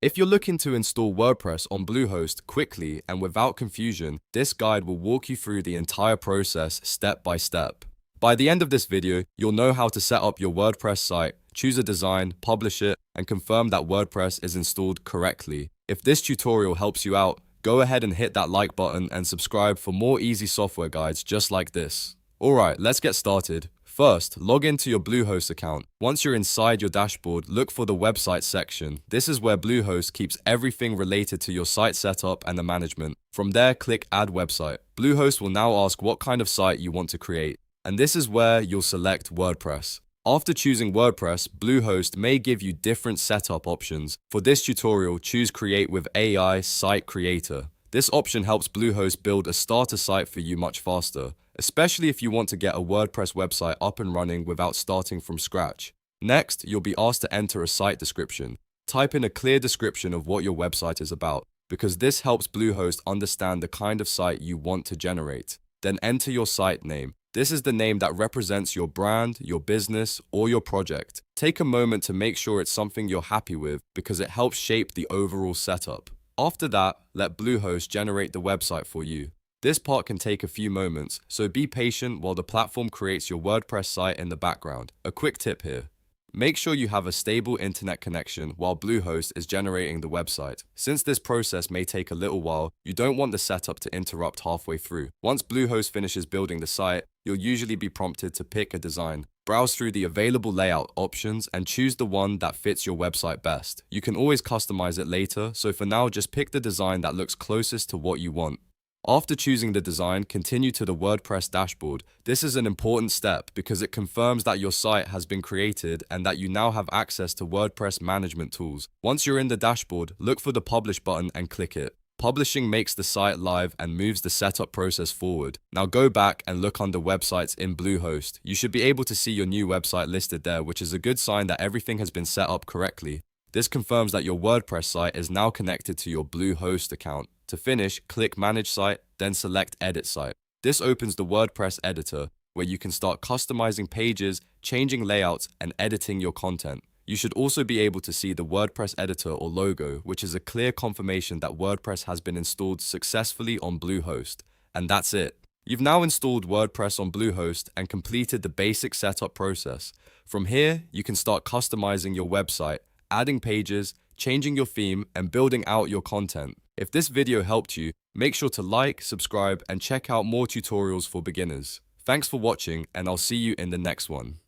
If you're looking to install WordPress on Bluehost quickly and without confusion, this guide will walk you through the entire process step by step. By the end of this video, you'll know how to set up your WordPress site, choose a design, publish it, and confirm that WordPress is installed correctly. If this tutorial helps you out, go ahead and hit that like button and subscribe for more easy software guides just like this. Alright, let's get started. First, log into your Bluehost account. Once you're inside your dashboard, look for the website section. This is where Bluehost keeps everything related to your site setup and the management. From there, click Add Website. Bluehost will now ask what kind of site you want to create, and this is where you'll select WordPress. After choosing WordPress, Bluehost may give you different setup options. For this tutorial, choose Create with AI Site Creator. This option helps Bluehost build a starter site for you much faster, especially if you want to get a WordPress website up and running without starting from scratch. Next, you'll be asked to enter a site description. Type in a clear description of what your website is about, because this helps Bluehost understand the kind of site you want to generate. Then enter your site name. This is the name that represents your brand, your business, or your project. Take a moment to make sure it's something you're happy with because it helps shape the overall setup. After that, let Bluehost generate the website for you. This part can take a few moments, so be patient while the platform creates your WordPress site in the background. A quick tip here. Make sure you have a stable internet connection while Bluehost is generating the website. Since this process may take a little while, you don't want the setup to interrupt halfway through. Once Bluehost finishes building the site, you'll usually be prompted to pick a design. Browse through the available layout options and choose the one that fits your website best. You can always customize it later, so for now just pick the design that looks closest to what you want. After choosing the design, continue to the WordPress dashboard. This is an important step because it confirms that your site has been created and that you now have access to WordPress management tools. Once you're in the dashboard, look for the Publish button and click it. Publishing makes the site live and moves the setup process forward. Now go back and look under websites in Bluehost. You should be able to see your new website listed there, which is a good sign that everything has been set up correctly. This confirms that your WordPress site is now connected to your Bluehost account. To finish, click Manage Site, then select Edit Site. This opens the WordPress editor, where you can start customizing pages, changing layouts, and editing your content. You should also be able to see the WordPress editor or logo, which is a clear confirmation that WordPress has been installed successfully on Bluehost. And that's it. You've now installed WordPress on Bluehost and completed the basic setup process. From here, you can start customizing your website, adding pages, changing your theme, and building out your content. If this video helped you, make sure to like, subscribe, and check out more tutorials for beginners. Thanks for watching, and I'll see you in the next one.